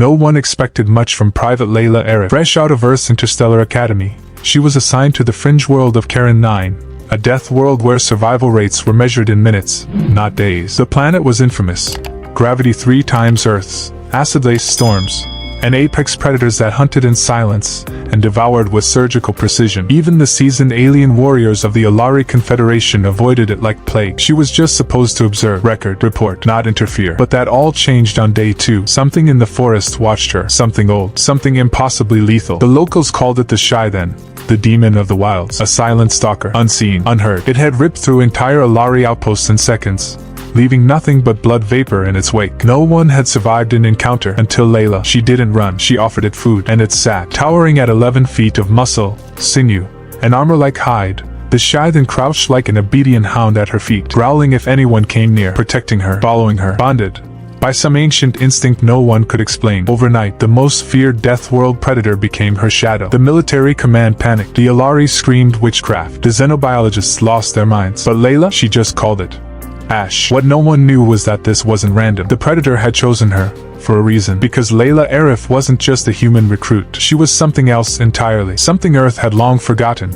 No one expected much from Private Layla Arif. Fresh out of Earth's interstellar academy, she was assigned to the fringe world of Karen 9, a death world where survival rates were measured in minutes, not days. The planet was infamous. Gravity 3 times Earth's, acid-laced storms, and apex predators that hunted in silence and devoured with surgical precision. Even the seasoned alien warriors of the Alari Confederation avoided it like plague. She was just supposed to observe, record, report, not interfere. But that all changed on day 2. Something in the forest watched her. Something old. Something impossibly lethal. The locals called it the Shy then. The demon of the wilds. A silent stalker. Unseen. Unheard. It had ripped through entire Alari outposts in seconds, leaving nothing but blood vapor in its wake. No one had survived an encounter until Layla. She didn't run. She offered it food, and it sat, towering at 11 feet of muscle, sinew, and armor like hide. The Shy then crouched like an obedient hound at her feet, growling if anyone came near, protecting her, following her, bonded by some ancient instinct no one could explain. Overnight, the most feared death world predator became her shadow. The military command panicked. The Alari screamed witchcraft. The xenobiologists lost their minds. But Layla, she just called it Ash. What no one knew was that this wasn't random. The predator had chosen her for a reason. Because Layla Arif wasn't just a human recruit. She was something else entirely. Something Earth had long forgotten,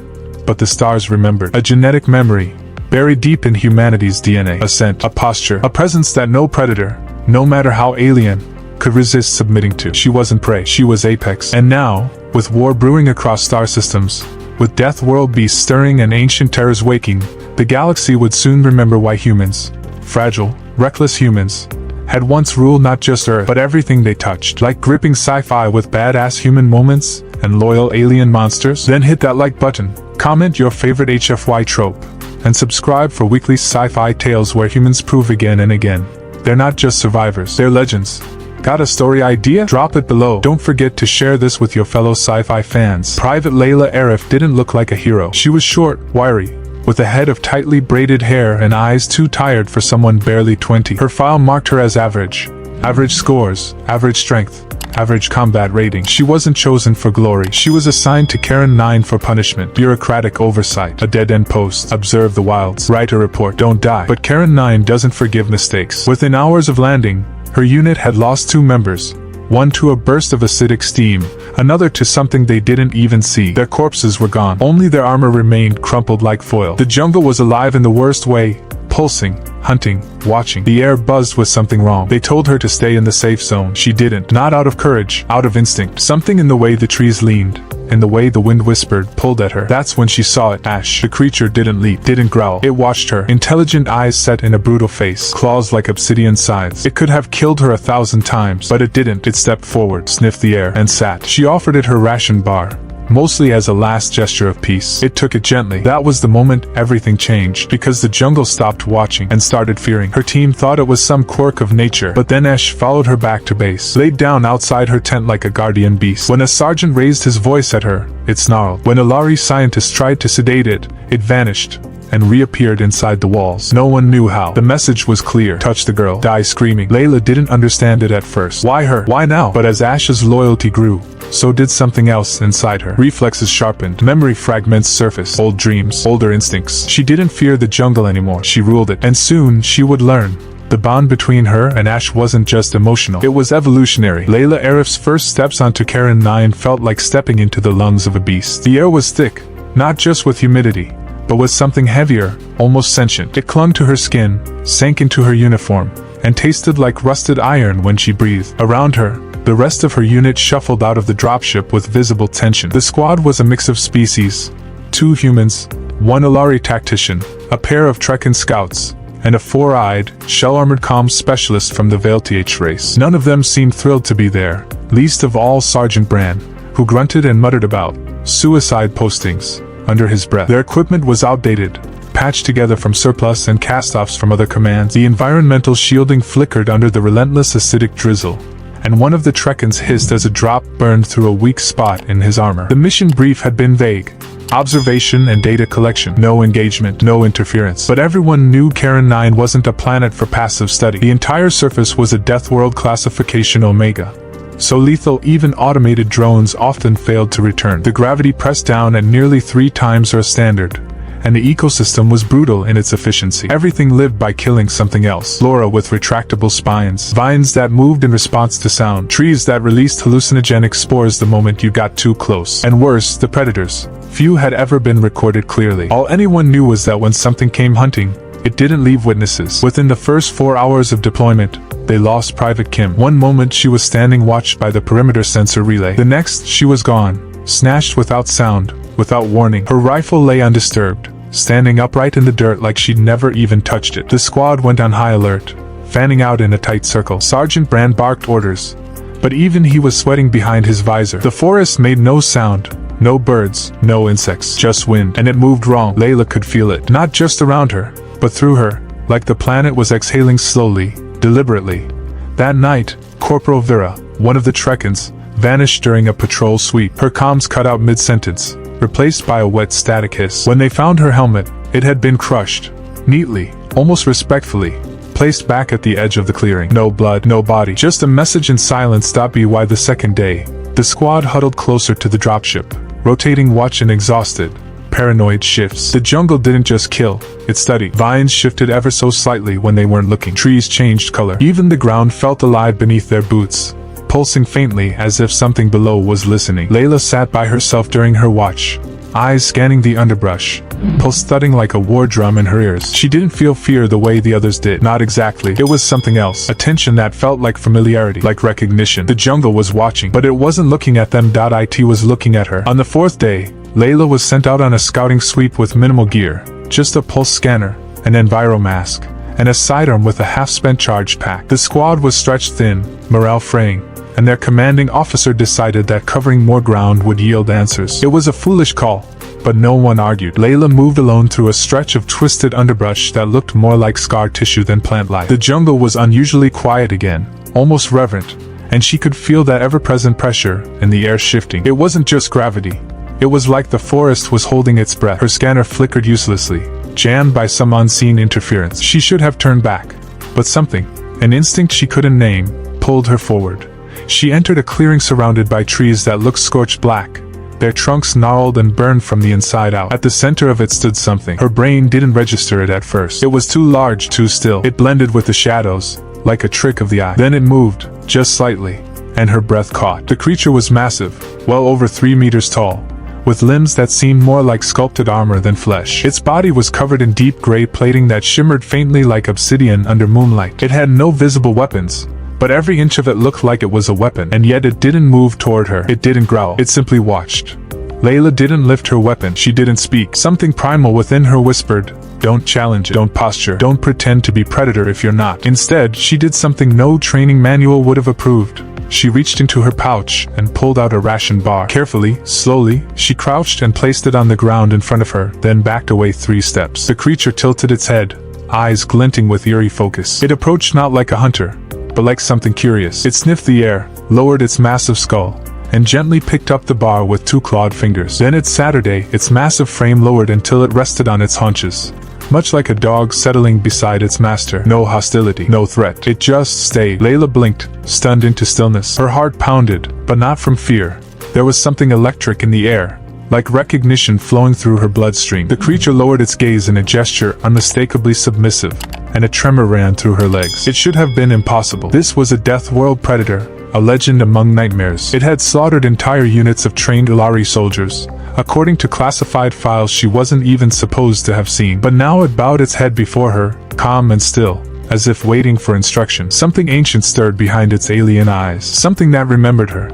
but the stars remembered. A genetic memory, buried deep in humanity's DNA. A scent, a posture, a presence that no predator, no matter how alien, could resist submitting to. She wasn't prey. She was apex. And now, with war brewing across star systems, with death world beasts stirring and ancient terrors waking, the galaxy would soon remember why humans, fragile, reckless humans, had once ruled not just Earth, but everything they touched. Like gripping sci-fi with badass human moments and loyal alien monsters. Then hit that like button, comment your favorite HFY trope, and subscribe for weekly sci-fi tales where humans prove again and again they're not just survivors, they're legends. Got a story idea? Drop it below. Don't forget to share this with your fellow sci-fi fans. Private Layla Arif didn't look like a hero. She was short, wiry, with a head of tightly braided hair and eyes too tired for someone barely 20. Her file marked her as average. Average scores, average strength, average combat rating. She wasn't chosen for glory. She was assigned to Karen 9 for punishment. Bureaucratic oversight. A dead-end post. Observe the wilds. Write a report. Don't die. But Karen 9 doesn't forgive mistakes. Within hours of landing, her unit had lost 2 members. One to a burst of acidic steam, another to something they didn't even see. Their corpses were gone. Only their armor remained crumpled like foil. The jungle was alive in the worst way, pulsing, hunting, watching. The air buzzed with something wrong. They told her to stay in the safe zone. She didn't. Not out of courage, out of instinct. Something in the way the trees leaned, in the way the wind whispered, pulled at her. That's when she saw it. Ash. The creature didn't leap, didn't growl. It watched her. Intelligent eyes set in a brutal face. Claws like obsidian scythes. It could have killed her 1,000 times, but it didn't. It stepped forward, sniffed the air, and sat. She offered it her ration bar, mostly as a last gesture of peace. It took it gently. That was the moment everything changed, because the jungle stopped watching and started fearing. Her team thought it was some quirk of nature, but then Ash followed her back to base, laid down outside her tent like a guardian beast. When a sergeant raised his voice at her, it snarled. When Alari scientists tried to sedate it, it vanished and reappeared inside the walls. No one knew how. The message was clear. Touch the girl, die screaming. Layla didn't understand it at first. Why her? Why now? But as Ash's loyalty grew, so did something else inside her. Reflexes sharpened. Memory fragments surfaced. Old dreams. Older instincts. She didn't fear the jungle anymore. She ruled it. And soon, she would learn. The bond between her and Ash wasn't just emotional. It was evolutionary. Layla Arif's first steps onto Karen 9 felt like stepping into the lungs of a beast. The air was thick, not just with humidity, but with something heavier, almost sentient. It clung to her skin, sank into her uniform, and tasted like rusted iron when she breathed. Around her, the rest of her unit shuffled out of the dropship with visible tension. The squad was a mix of species: 2 humans, 1 Alari tactician, a pair of Trekkan scouts, and a 4-eyed, shell-armored comms specialist from the Veil-TH race. None of them seemed thrilled to be there, least of all Sergeant Bran, who grunted and muttered about suicide postings under his breath. Their equipment was outdated, patched together from surplus and cast-offs from other commands. The environmental shielding flickered under the relentless acidic drizzle, and one of the Trekkans hissed as a drop burned through a weak spot in his armor. The mission brief had been vague: observation and data collection, no engagement, no interference. But everyone knew Karen 9 wasn't a planet for passive study. The entire surface was a death world classification Omega, so lethal even automated drones often failed to return. The gravity pressed down at nearly 3 times Earth standard, and the ecosystem was brutal in its efficiency. Everything lived by killing something else. Flora with retractable spines, vines that moved in response to sound, trees that released hallucinogenic spores the moment you got too close, and worse, the predators. Few had ever been recorded clearly. All anyone knew was that when something came hunting, it didn't leave witnesses. Within the first 4 hours of deployment, they lost Private Kim. One moment she was standing watched by the perimeter sensor relay. The next, she was gone, snatched without sound, without warning. Her rifle lay undisturbed, standing upright in the dirt like she'd never even touched it. The squad went on high alert, fanning out in a tight circle. Sergeant Brand barked orders, but even he was sweating behind his visor. The forest made no sound. No birds, no insects, just wind, and it moved wrong. Layla could feel it, not just around her, but through her, like the planet was exhaling slowly, deliberately. That night, Corporal Vera, one of the Trekkins, vanished during a patrol sweep. Her comms cut out mid-sentence, replaced by a wet static hiss. When they found her helmet, it had been crushed, neatly, almost respectfully, placed back at the edge of the clearing. No blood, no body, just a message in silence. .by the second day, the squad huddled closer to the dropship, rotating watch in exhausted, paranoid shifts. The jungle didn't just kill, it studied. Vines shifted ever so slightly when they weren't looking. Trees changed color. Even the ground felt alive beneath their boots, pulsing faintly as if something below was listening. Layla sat by herself during her watch, eyes scanning the underbrush, pulse thudding like a war drum in her ears. She didn't feel fear the way the others did. Not exactly. It was something else. A tension that felt like familiarity, like recognition. The jungle was watching, but it wasn't looking at them. It was looking at her. On the fourth day, Layla was sent out on a scouting sweep with minimal gear, just a pulse scanner, an enviro mask, and a sidearm with a half-spent charge pack. The squad was stretched thin, morale fraying, and their commanding officer decided that covering more ground would yield answers. It was a foolish call, but no one argued. Layla moved alone through a stretch of twisted underbrush that looked more like scar tissue than plant life. The jungle was unusually quiet again, almost reverent, and she could feel that ever-present pressure in the air shifting. It wasn't just gravity. It was like the forest was holding its breath. Her scanner flickered uselessly, jammed by some unseen interference. She should have turned back, but something, an instinct she couldn't name, pulled her forward. She entered a clearing surrounded by trees that looked scorched black, their trunks gnarled and burned from the inside out. At the center of it stood something. Her brain didn't register it at first. It was too large, too still. It blended with the shadows, like a trick of the eye. Then it moved, just slightly, and her breath caught. The creature was massive, well over 3 meters tall, with limbs that seemed more like sculpted armor than flesh. Its body was covered in deep gray plating that shimmered faintly like obsidian under moonlight. It had no visible weapons, but every inch of it looked like it was a weapon. And yet it didn't move toward her. It didn't growl. It simply watched. Layla didn't lift her weapon. She didn't speak. Something primal within her whispered, "Don't challenge it. Don't posture. Don't pretend to be predator if you're not." Instead, she did something no training manual would have approved. She reached into her pouch and pulled out a ration bar. Carefully, slowly, she crouched and placed it on the ground in front of her, then backed away 3 steps. The creature tilted its head, eyes glinting with eerie focus. It approached not like a hunter, but like something curious. It sniffed the air, lowered its massive skull, and gently picked up the bar with 2 clawed fingers. Then its Saturday, its massive frame lowered until it rested on its haunches, much like a dog settling beside its master. No hostility, no threat. It just stayed. Layla blinked, stunned into stillness. Her heart pounded, but not from fear. There was something electric in the air, like recognition flowing through her bloodstream. The creature lowered its gaze in a gesture unmistakably submissive, and a tremor ran through her legs. It should have been impossible. This was a death world predator, a legend among nightmares. It had slaughtered entire units of trained Ilari soldiers, according to classified files she wasn't even supposed to have seen. But now it bowed its head before her, calm and still, as if waiting for instruction. Something ancient stirred behind its alien eyes, something that remembered her.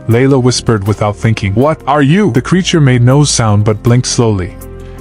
Layla whispered without thinking, "What are you?" The creature made no sound but blinked slowly,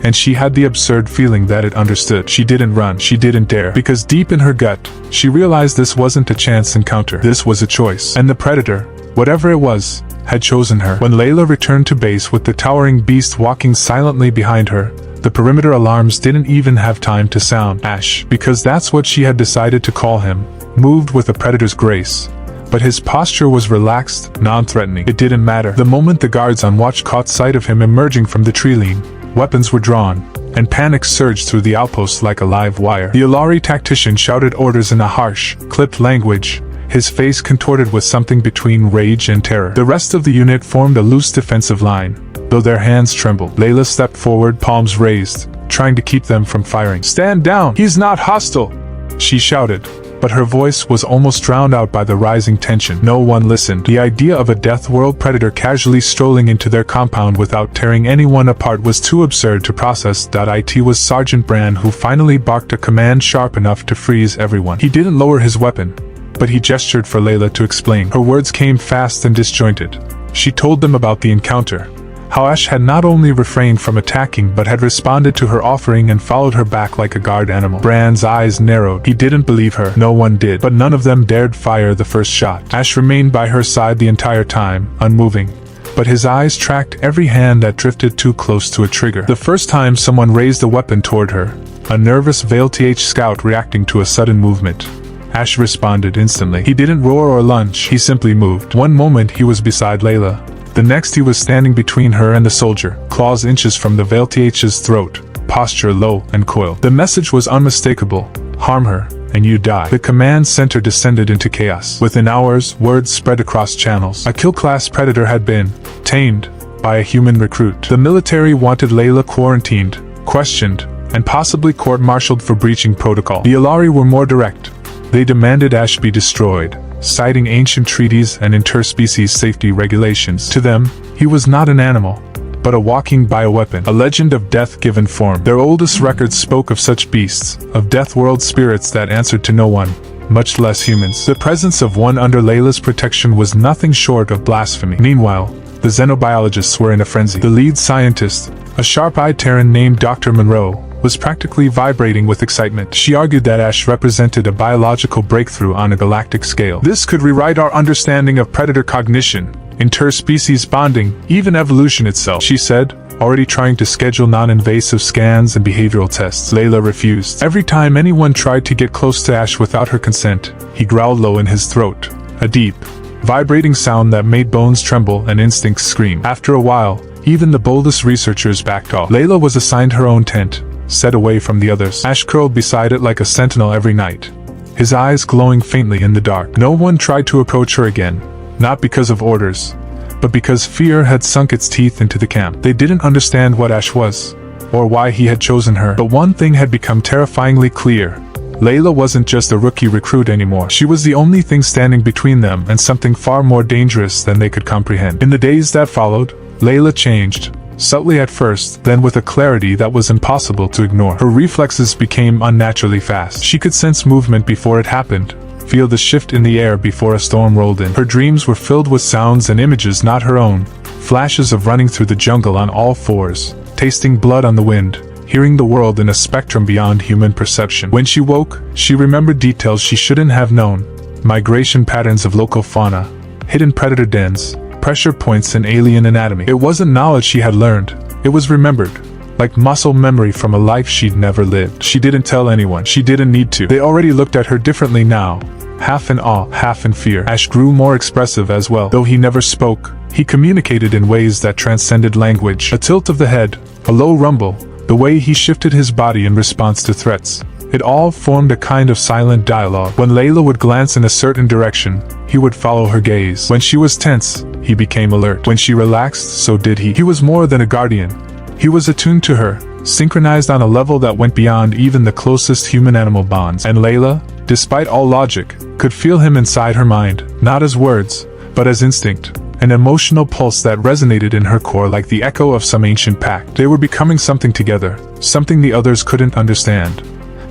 and she had the absurd feeling that it understood. She didn't run, she didn't dare, because deep in her gut, she realized this wasn't a chance encounter. This was a choice. And the predator, whatever it was, had chosen her. When Layla returned to base with the towering beast walking silently behind her, the perimeter alarms didn't even have time to sound. Ash, because that's what she had decided to call him, moved with a predator's grace. But his posture was relaxed, non-threatening. It didn't matter. The moment the guards on watch caught sight of him emerging from the tree line, weapons were drawn, and panic surged through the outpost like a live wire. The Ilari tactician shouted orders in a harsh, clipped language, his face contorted with something between rage and terror. The rest of the unit formed a loose defensive line, though their hands trembled. Layla stepped forward, palms raised, trying to keep them from firing. "Stand down! He's not hostile!" she shouted, but her voice was almost drowned out by the rising tension. No one listened. The idea of a Death World predator casually strolling into their compound without tearing anyone apart was too absurd to process. It was Sergeant Brand who finally barked a command sharp enough to freeze everyone. He didn't lower his weapon, but he gestured for Layla to explain. Her words came fast and disjointed. She told them about the encounter, how Ash had not only refrained from attacking but had responded to her offering and followed her back like a guard animal. Brand's eyes narrowed. He didn't believe her. No one did, but none of them dared fire the first shot. Ash remained by her side the entire time, unmoving, but his eyes tracked every hand that drifted too close to a trigger. The first time someone raised a weapon toward her, a nervous VLTH scout reacting to a sudden movement, Ash responded instantly. He didn't roar or lunge, he simply moved. One moment he was beside Layla. The next he was standing between her and the soldier, claws inches from the VLTH's throat, posture low and coiled. The message was unmistakable: harm her, and you die. The command center descended into chaos. Within hours, word spread across channels. A kill-class predator had been tamed by a human recruit. The military wanted Layla quarantined, questioned, and possibly court-martialed for breaching protocol. The Alari were more direct. They demanded Ash be destroyed, citing ancient treaties and interspecies safety regulations. To them, he was not an animal, but a walking bioweapon, a legend of death given form. Their oldest records spoke of such beasts, of Death World spirits that answered to no one, much less humans. The presence of one under Layla's protection was nothing short of blasphemy. Meanwhile, the xenobiologists were in a frenzy. The lead scientist, a sharp-eyed Terran named Dr. Monroe, was practically vibrating with excitement. She argued that Ash represented a biological breakthrough on a galactic scale. This could rewrite our understanding of predator cognition, interspecies bonding, even evolution itself, she said, already trying to schedule non-invasive scans and behavioral tests. Layla refused. Every time anyone tried to get close to Ash without her consent, he growled low in his throat, a deep, vibrating sound that made bones tremble and instincts scream. After a while, even the boldest researchers backed off. Layla was assigned her own tent, set away from the others. Ash curled beside it like a sentinel every night, his eyes glowing faintly in the dark. No one tried to approach her again, not because of orders, but because fear had sunk its teeth into the camp. They didn't understand what Ash was, or why he had chosen her. But one thing had become terrifyingly clear. Layla wasn't just a rookie recruit anymore. She was the only thing standing between them and something far more dangerous than they could comprehend. In the days that followed, Layla changed. Subtly at first, then with a clarity that was impossible to ignore. Her reflexes became unnaturally fast. She could sense movement before it happened, feel the shift in the air before a storm rolled in. Her dreams were filled with sounds and images not her own, flashes of running through the jungle on all fours, tasting blood on the wind, hearing the world in a spectrum beyond human perception. When she woke, she remembered details she shouldn't have known: migration patterns of local fauna, hidden predator dens, pressure points in alien anatomy. It wasn't knowledge she had learned, it was remembered, like muscle memory from a life she'd never lived. She didn't tell anyone. She didn't need to. They already looked at her differently now, half in awe, half in fear. Ash grew more expressive as well. Though he never spoke, he communicated in ways that transcended language. A tilt of the head, a low rumble, the way he shifted his body in response to threats. It all formed a kind of silent dialogue. When Layla would glance in a certain direction, he would follow her gaze. When she was tense, he became alert. When she relaxed, so did he. He was more than a guardian. He was attuned to her, synchronized on a level that went beyond even the closest human-animal bonds. And Layla, despite all logic, could feel him inside her mind, not as words, but as instinct. An emotional pulse that resonated in her core like the echo of some ancient pact. They were becoming something together, something the others couldn't understand.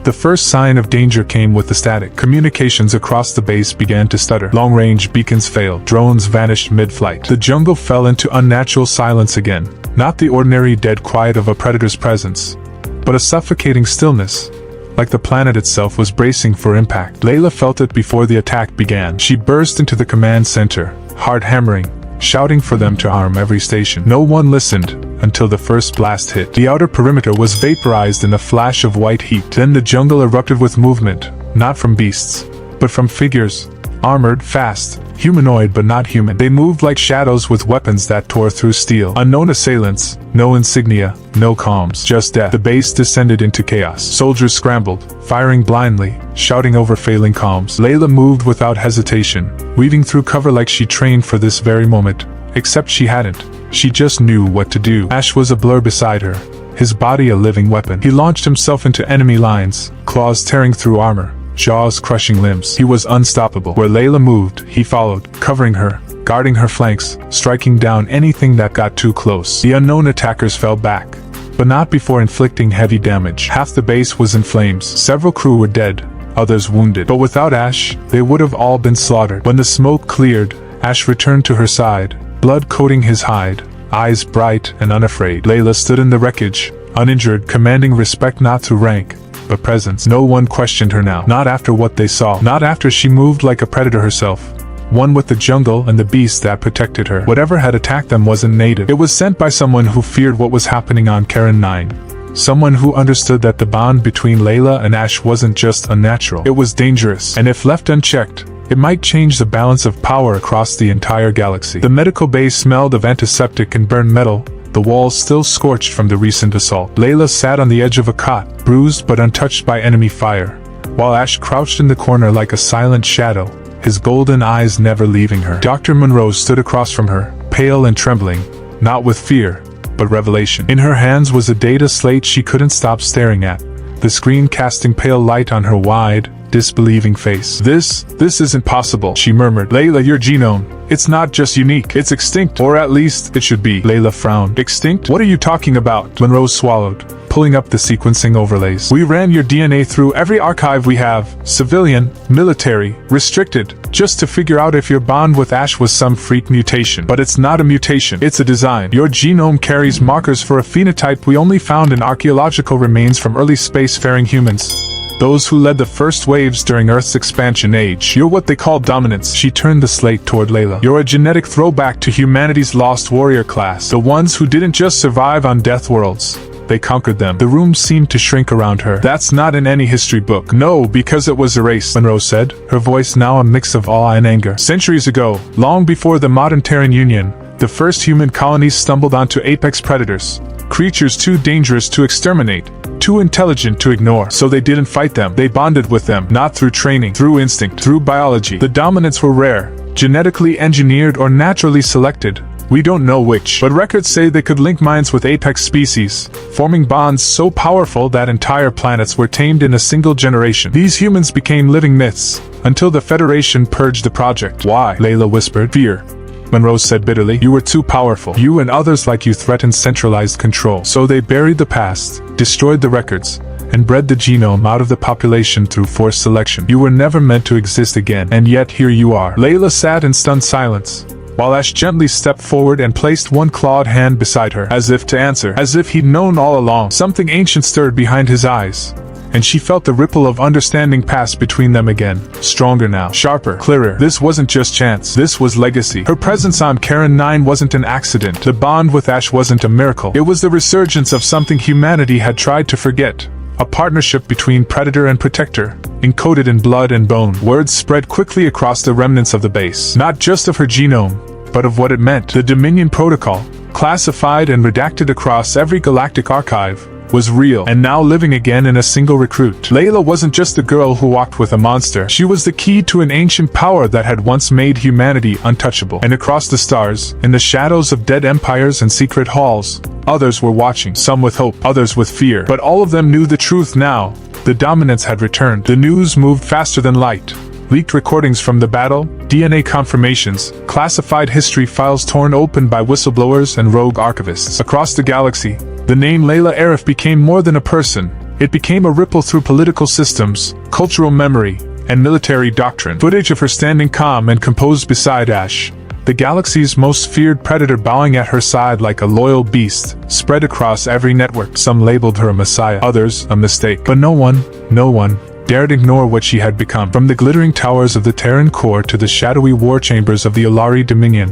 The first sign of danger came with the static. Communications across the base began to stutter. Long-range beacons failed. Drones vanished mid-flight. The jungle fell into unnatural silence again. Not the ordinary dead quiet of a predator's presence, but a suffocating stillness, like the planet itself was bracing for impact. Layla felt it before the attack began. She burst into the command center, heart hammering, shouting for them to arm every station. No one listened until the first blast hit. The outer perimeter was vaporized in a flash of white heat. Then the jungle erupted with movement, not from beasts, but from figures, armored, fast, humanoid but not human. They moved like shadows with weapons that tore through steel. Unknown assailants, no insignia, no comms, just death. The base descended into chaos. Soldiers scrambled, firing blindly, shouting over failing comms. Layla moved without hesitation, weaving through cover like she trained for this very moment. Except she hadn't. She just knew what to do. Ash was a blur beside her, his body a living weapon. He launched himself into enemy lines, claws tearing through armor, jaws crushing limbs. He was unstoppable. Where Layla moved, he followed, covering her, guarding her flanks, striking down anything that got too close. The unknown attackers fell back, but not before inflicting heavy damage. Half the base was in flames. Several crew were dead, others wounded. But without Ash, they would have all been slaughtered. When the smoke cleared, Ash returned to her side, blood coating his hide, eyes bright and unafraid. Layla stood in the wreckage, uninjured, commanding respect not through rank, but presence. No one questioned her now. Not after what they saw. Not after she moved like a predator herself. One with the jungle and the beast that protected her. Whatever had attacked them wasn't native. It was sent by someone who feared what was happening on Karen 9. Someone who understood that the bond between Layla and Ash wasn't just unnatural. It was dangerous, and if left unchecked, it might change the balance of power across the entire galaxy. The medical bay smelled of antiseptic and burned metal, the walls still scorched from the recent assault. Layla sat on the edge of a cot, bruised but untouched by enemy fire, while Ash crouched in the corner like a silent shadow, his golden eyes never leaving her. Dr. Monroe stood across from her, pale and trembling, not with fear, but revelation. In her hands was a data slate she couldn't stop staring at, the screen casting pale light on her wide, disbelieving face. This isn't possible, she murmured. Layla, your genome, it's not just unique, it's extinct, or at least it should be. Layla frowned. Extinct? What are you talking about? Monroe swallowed, pulling up the sequencing overlays. We ran your DNA through every archive we have, civilian, military, restricted, just to figure out if your bond with Ash was some freak mutation. But it's not a mutation, it's a design. Your genome carries markers for a phenotype we only found in archaeological remains from early spacefaring humans. Those who led the first waves during Earth's expansion age. You're what they call dominants. She turned the slate toward Layla. You're a genetic throwback to humanity's lost warrior class. The ones who didn't just survive on deathworlds. They conquered them. The room seemed to shrink around her. That's not in any history book. No, because it was erased, Monroe said, her voice now a mix of awe and anger. Centuries ago, long before the modern Terran Union, the first human colonies stumbled onto apex predators. Creatures too dangerous to exterminate, too intelligent to ignore. So they didn't fight them. They bonded with them, not through training, through instinct, through biology. The dominants were rare, genetically engineered or naturally selected. We don't know which, but records say they could link minds with apex species, forming bonds so powerful that entire planets were tamed in a single generation. These humans became living myths, until the Federation purged the project. Why? Layla whispered. Fear. Monroe said bitterly. You were too powerful. You and others like you threatened centralized control. So they buried the past, destroyed the records, and bred the genome out of the population through forced selection. You were never meant to exist again, and yet here you are. Layla sat in stunned silence, while Ash gently stepped forward and placed one clawed hand beside her, as if to answer, as if he'd known all along. Something ancient stirred behind his eyes, and she felt the ripple of understanding pass between them again, stronger now, sharper, clearer. This wasn't just chance, this was legacy. Her presence on Karen 9 wasn't an accident. The bond with Ash wasn't a miracle. It was the resurgence of something humanity had tried to forget. A partnership between predator and protector, encoded in blood and bone. Words spread quickly across the remnants of the base, not just of her genome, but of what it meant. The Dominion Protocol, classified and redacted across every galactic archive, was real, and now living again in a single recruit. Layla wasn't just a girl who walked with a monster. She was the key to an ancient power that had once made humanity untouchable. And across the stars, in the shadows of dead empires and secret halls, others were watching, some with hope, others with fear. But all of them knew the truth now. The dominants had returned. The news moved faster than light. Leaked recordings from the battle, DNA confirmations, classified history files torn open by whistleblowers and rogue archivists. Across the galaxy, the name Layla Arif became more than a person. It became a ripple through political systems, cultural memory, and military doctrine. Footage of her standing calm and composed beside Ash, the galaxy's most feared predator bowing at her side like a loyal beast, spread across every network. Some labeled her a messiah, others a mistake. But no one dared ignore what she had become. From the glittering towers of the Terran core to the shadowy war chambers of the Alari Dominion,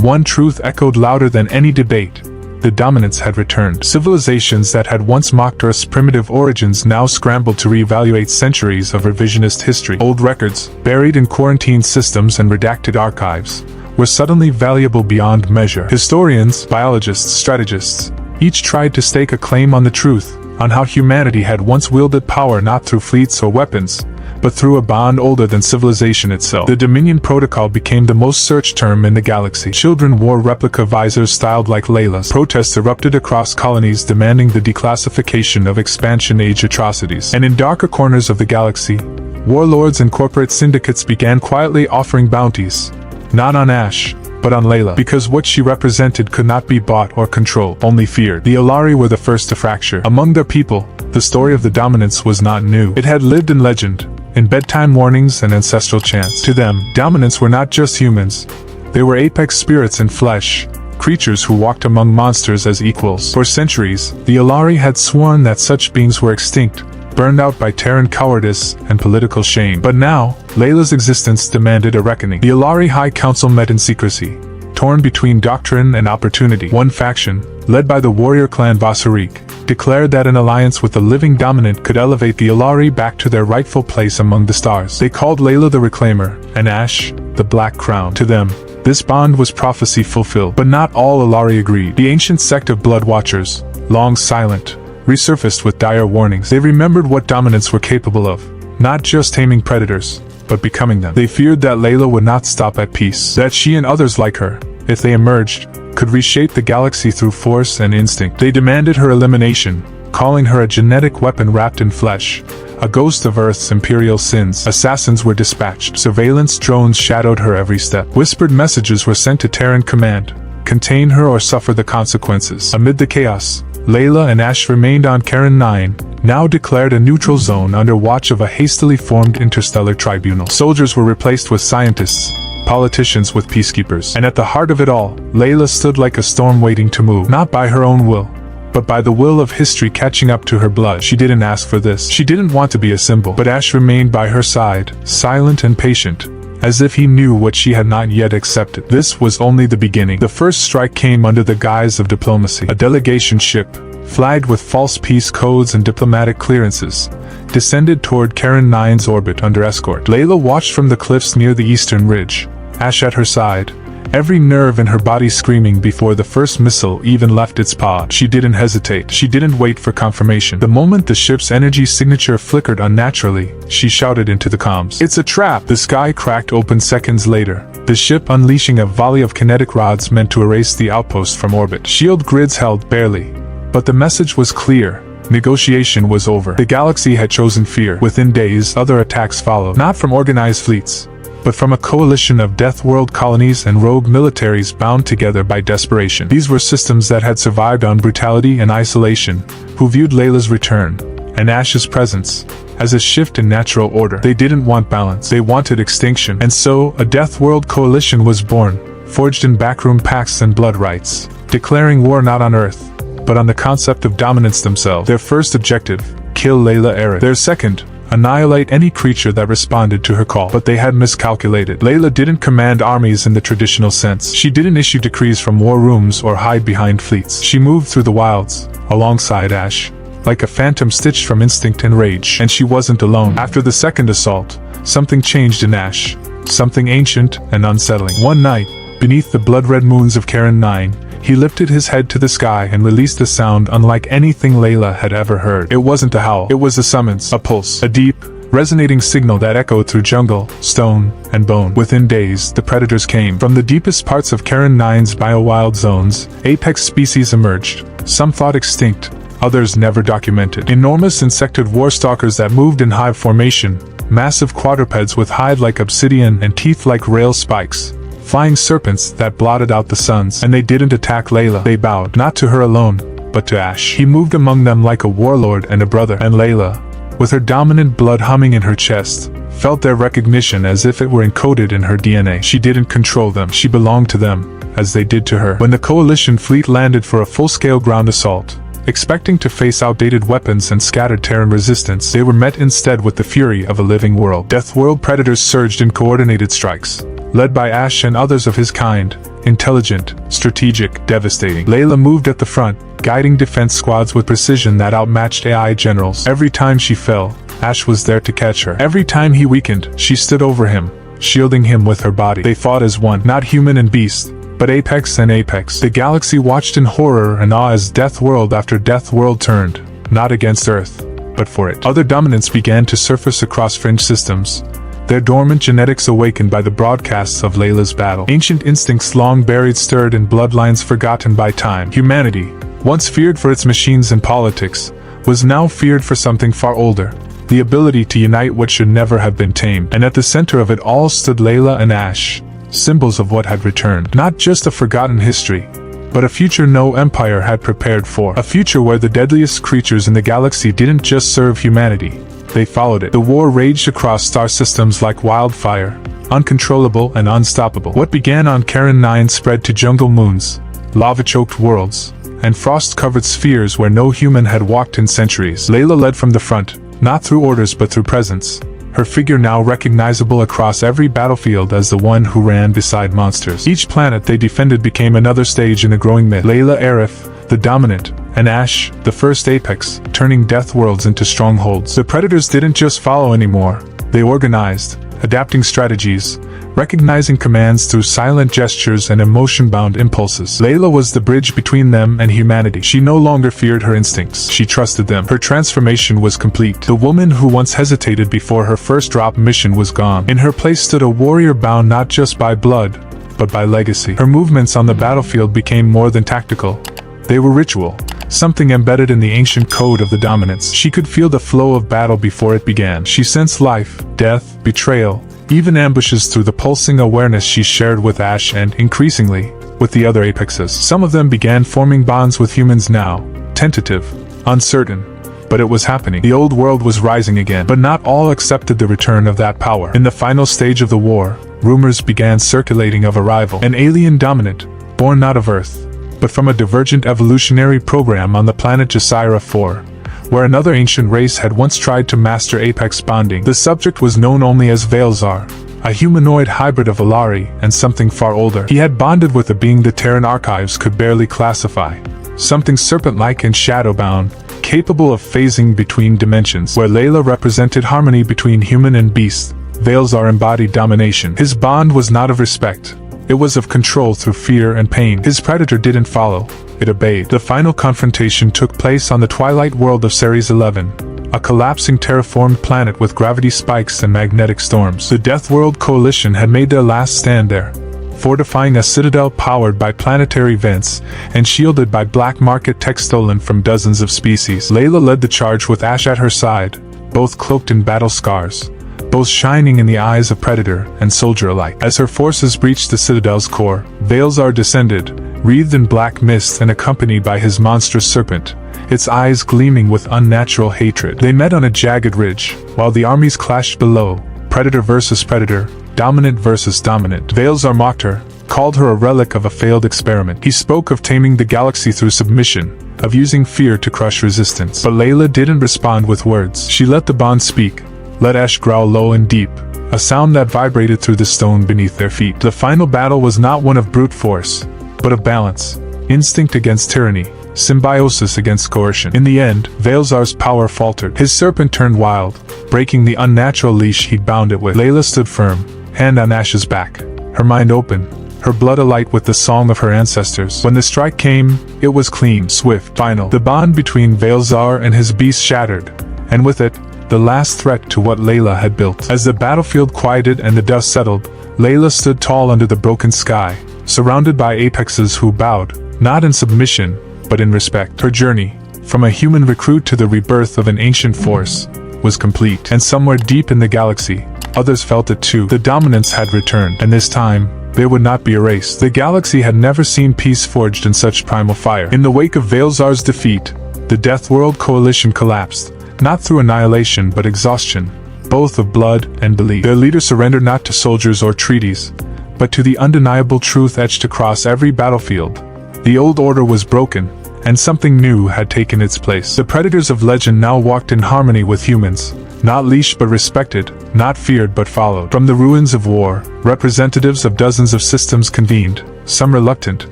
one truth echoed louder than any debate. The dominants had returned. Civilizations that had once mocked Earth's primitive origins now scrambled to reevaluate centuries of revisionist history. Old records, buried in quarantine systems and redacted archives, were suddenly valuable beyond measure. Historians, biologists, strategists, each tried to stake a claim on the truth, on how humanity had once wielded power not through fleets or weapons, but through a bond older than civilization itself. The Dominion Protocol became the most searched term in the galaxy. Children wore replica visors styled like Layla's. Protests erupted across colonies demanding the declassification of expansion-age atrocities. And in darker corners of the galaxy, warlords and corporate syndicates began quietly offering bounties, not on Ash, but on Layla, because what she represented could not be bought or controlled, only feared. The Allari were the first to fracture. Among their people, the story of the dominance was not new. It had lived in legend, in bedtime warnings and ancestral chants. To them, dominants were not just humans. They were apex spirits in flesh, creatures who walked among monsters as equals. For centuries, the Allari had sworn that such beings were extinct, burned out by Terran cowardice and political shame. But now, Layla's existence demanded a reckoning. The Allari High Council met in secrecy, torn between doctrine and opportunity. One faction, led by the warrior clan Vasarik, declared that an alliance with the living dominant could elevate the Allari back to their rightful place among the stars. They called Layla the Reclaimer, and Ash, the Black Crown. To them, this bond was prophecy fulfilled. But not all Allari agreed. The ancient sect of Blood Watchers, long silent, resurfaced with dire warnings. They remembered what dominants were capable of, not just taming predators, but becoming them. They feared that Layla would not stop at peace, that she and others like her, if they emerged, could reshape the galaxy through force and instinct. They demanded her elimination, calling her a genetic weapon wrapped in flesh, a ghost of Earth's imperial sins. Assassins were dispatched. Surveillance drones shadowed her every step. Whispered messages were sent to Terran command: contain her or suffer the consequences. Amid the chaos, Layla and Ash remained on Karen 9, now declared a neutral zone under watch of a hastily formed interstellar tribunal. Soldiers were replaced with scientists, politicians with peacekeepers. And at the heart of it all, Layla stood like a storm waiting to move, not by her own will, but by the will of history catching up to her blood. She didn't ask for this. She didn't want to be a symbol. But Ash remained by her side, silent and patient, as if he knew what she had not yet accepted. This was only the beginning. The first strike came under the guise of diplomacy. A delegation ship, flagged with false peace codes and diplomatic clearances, descended toward Karen 9's orbit under escort. Layla watched from the cliffs near the eastern ridge, Ash at her side, every nerve in her body screaming before the first missile even left its pod. She didn't hesitate. She didn't wait for confirmation. The moment the ship's energy signature flickered unnaturally, she shouted into the comms, "It's a trap!" The sky cracked open seconds later, the ship unleashing a volley of kinetic rods meant to erase the outpost from orbit. Shield grids held barely, but the message was clear. Negotiation was over. The galaxy had chosen fear. Within days, other attacks followed, not from organized fleets, but from a coalition of deathworld colonies and rogue militaries bound together by desperation. These were systems that had survived on brutality and isolation, who viewed Layla's return, and Ash's presence, as a shift in natural order. They didn't want balance. They wanted extinction. And so, a deathworld coalition was born, forged in backroom pacts and blood rites, declaring war not on Earth, but on the concept of dominance themselves. Their first objective, kill Layla Arid. Their second, annihilate any creature that responded to her call. But they had miscalculated. Layla didn't command armies in the traditional sense. She didn't issue decrees from war rooms or hide behind fleets. She moved through the wilds, alongside Ash, like a phantom stitched from instinct and rage. And she wasn't alone. After the second assault, something changed in Ash. Something ancient and unsettling. One night, beneath the blood-red moons of Karen 9, he lifted his head to the sky and released a sound unlike anything Layla had ever heard. It wasn't a howl. It was a summons, a pulse, a deep, resonating signal that echoed through jungle, stone, and bone. Within days, the predators came. From the deepest parts of Karen 9's biowild zones, apex species emerged, some thought extinct, others never documented. Enormous insectoid warstalkers that moved in hive formation, massive quadrupeds with hide like obsidian and teeth like rail spikes, flying serpents that blotted out the suns. And they didn't attack Layla. They bowed, not to her alone, but to Ash. He moved among them like a warlord and a brother. And Layla, with her dominant blood humming in her chest, felt their recognition as if it were encoded in her DNA. She didn't control them. She belonged to them, as they did to her. When the coalition fleet landed for a full-scale ground assault, expecting to face outdated weapons and scattered Terran resistance, they were met instead with the fury of a living world. Deathworld predators surged in coordinated strikes, led by Ash and others of his kind, intelligent, strategic, devastating. Layla moved at the front, guiding defense squads with precision that outmatched AI generals. Every time she fell, Ash was there to catch her. Every time he weakened, she stood over him, shielding him with her body. They fought as one, not human and beast, but apex and apex. The galaxy watched in horror and awe as Deathworld after Deathworld turned, not against Earth, but for it. Other dominants began to surface across fringe systems, their dormant genetics awakened by the broadcasts of Layla's battle. Ancient instincts long buried stirred in bloodlines forgotten by time. Humanity, once feared for its machines and politics, was now feared for something far older, the ability to unite what should never have been tamed. And at the center of it all stood Layla and Ash, symbols of what had returned. Not just a forgotten history, but a future no empire had prepared for. A future where the deadliest creatures in the galaxy didn't just serve humanity, they followed it. The war raged across star systems like wildfire, uncontrollable and unstoppable. What began on Karen 9 spread to jungle moons, lava-choked worlds, and frost-covered spheres where no human had walked in centuries. Layla led from the front, not through orders but through presence, her figure now recognizable across every battlefield as the one who ran beside monsters. Each planet they defended became another stage in a growing myth. Layla Aerith, the dominant, and Ash, the first apex, turning deathworlds into strongholds. The predators didn't just follow anymore, they organized, adapting strategies, recognizing commands through silent gestures and emotion-bound impulses. Layla was the bridge between them and humanity. She no longer feared her instincts, she trusted them. Her transformation was complete. The woman who once hesitated before her first drop mission was gone. In her place stood a warrior bound not just by blood, but by legacy. Her movements on the battlefield became more than tactical. They were ritual, something embedded in the ancient code of the dominants. She could feel the flow of battle before it began. She sensed life, death, betrayal, even ambushes through the pulsing awareness she shared with Ash and, increasingly, with the other apexes. Some of them began forming bonds with humans now, tentative, uncertain, but it was happening. The old world was rising again, but not all accepted the return of that power. In the final stage of the war, rumors began circulating of arrival. An alien dominant, born not of Earth, but from a divergent evolutionary program on the planet Sci-Fi, where another ancient race had once tried to master apex bonding. The subject was known only as Veilzar, a humanoid hybrid of Alari and something far older. He had bonded with a being the Terran archives could barely classify, something serpent-like and shadow-bound, capable of phasing between dimensions. Where Layla represented harmony between human and beast, Veilzar embodied domination. His bond was not of respect, it was of control through fear and pain. His predator didn't follow, it obeyed. The final confrontation took place on the twilight world of Ceres 11, a collapsing terraformed planet with gravity spikes and magnetic storms. The Deathworld Coalition had made their last stand there, fortifying a citadel powered by planetary vents and shielded by black market tech stolen from dozens of species. Layla led the charge with Ash at her side, both cloaked in battle scars, both shining in the eyes of predator and soldier alike. As her forces breached the citadel's core, Veilzar descended, wreathed in black mist and accompanied by his monstrous serpent, its eyes gleaming with unnatural hatred. They met on a jagged ridge, while the armies clashed below, predator versus predator, dominant versus dominant. Veilzar mocked her, called her a relic of a failed experiment. He spoke of taming the galaxy through submission, of using fear to crush resistance. But Layla didn't respond with words. She let the bond speak, let Ash growl low and deep, a sound that vibrated through the stone beneath their feet. The final battle was not one of brute force, but of balance, instinct against tyranny, symbiosis against coercion. In the end, Veilzar's power faltered. His serpent turned wild, breaking the unnatural leash he'd bound it with. Layla stood firm, hand on Ash's back, her mind open, her blood alight with the song of her ancestors. When the strike came, it was clean, swift, final. The bond between Veilzar and his beast shattered, and with it, the last threat to what Layla had built. As the battlefield quieted and the dust settled, Layla stood tall under the broken sky, surrounded by apexes who bowed, not in submission, but in respect. Her journey, from a human recruit to the rebirth of an ancient force, was complete. And somewhere deep in the galaxy, others felt it too. The dominants had returned, and this time, they would not be erased. The galaxy had never seen peace forged in such primal fire. In the wake of Veilzar's defeat, the Deathworld Coalition collapsed, not through annihilation but exhaustion, both of blood and belief. Their leader surrendered not to soldiers or treaties, but to the undeniable truth etched across every battlefield. The old order was broken, and something new had taken its place. The predators of legend now walked in harmony with humans, not leashed but respected, not feared but followed. From the ruins of war, representatives of dozens of systems convened, some reluctant,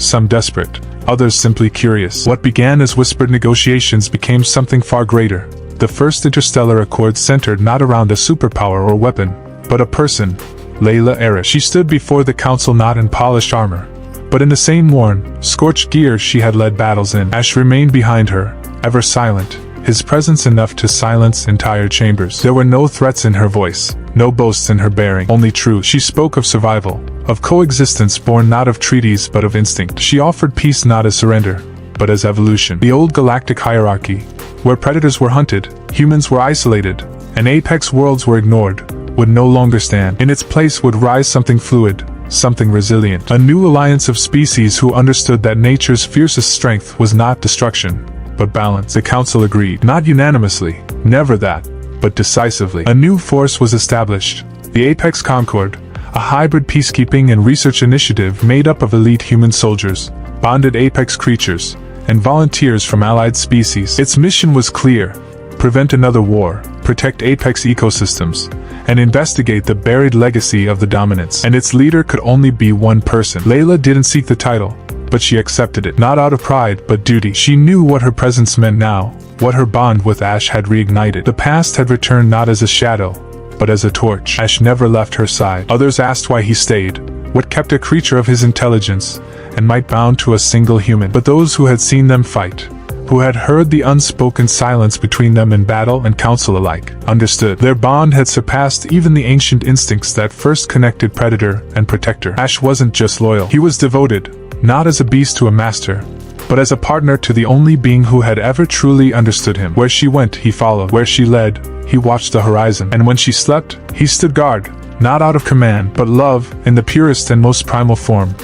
some desperate, others simply curious. What began as whispered negotiations became something far greater. The first interstellar accord centered not around a superpower or weapon, but a person, Layla Aerith. She stood before the council not in polished armor, but in the same worn, scorched gear she had led battles in. Ash remained behind her, ever silent, his presence enough to silence entire chambers. There were no threats in her voice, no boasts in her bearing, only truth. She spoke of survival, of coexistence born not of treaties but of instinct. She offered peace not as surrender, but as evolution. The old galactic hierarchy, where predators were hunted, humans were isolated, and apex worlds were ignored, would no longer stand. In its place would rise something fluid, something resilient. A new alliance of species who understood that nature's fiercest strength was not destruction, but balance. The council agreed, not unanimously, never that, but decisively. A new force was established, the Apex Concord, a hybrid peacekeeping and research initiative made up of elite human soldiers, bonded Apex creatures, and volunteers from allied species. Its mission was clear: prevent another war, protect Apex ecosystems, and investigate the buried legacy of the dominance. And its leader could only be one person. Layla didn't seek the title, but she accepted it, not out of pride but duty. She knew what her presence meant now, what her bond with Ash had reignited. The past had returned not as a shadow, but as a torch. Ash never left her side. Others asked why he stayed, what kept a creature of his intelligence and might bound to a single human. But those who had seen them fight, who had heard the unspoken silence between them in battle and council alike, understood. Their bond had surpassed even the ancient instincts that first connected predator and protector. Ash wasn't just loyal. He was devoted, not as a beast to a master, but as a partner to the only being who had ever truly understood him. Where she went, he followed. Where she led, he watched the horizon. And when she slept, he stood guard, not out of command, but love, in the purest and most primal form.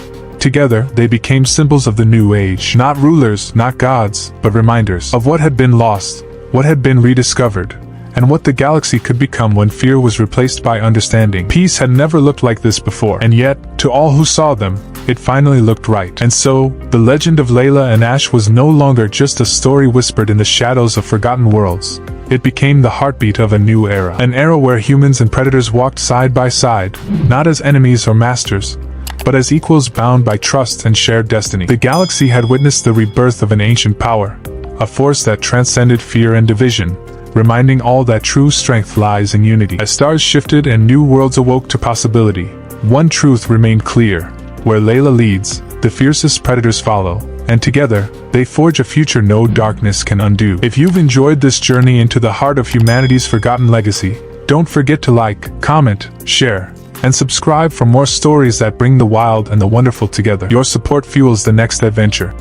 Together, they became symbols of the new age. Not rulers, not gods, but reminders of what had been lost, what had been rediscovered, and what the galaxy could become when fear was replaced by understanding. Peace had never looked like this before, and yet, to all who saw them, it finally looked right. And so, the legend of Layla and Ash was no longer just a story whispered in the shadows of forgotten worlds. It became the heartbeat of a new era. An era where humans and predators walked side by side, not as enemies or masters, but as equals bound by trust and shared destiny. The galaxy had witnessed the rebirth of an ancient power, a force that transcended fear and division, reminding all that true strength lies in unity. As stars shifted and new worlds awoke to possibility, one truth remained clear: where Layla leads, the fiercest predators follow, and together, they forge a future no darkness can undo. If you've enjoyed this journey into the heart of humanity's forgotten legacy, don't forget to like, comment, share, and subscribe for more stories that bring the wild and the wonderful together. Your support fuels the next adventure.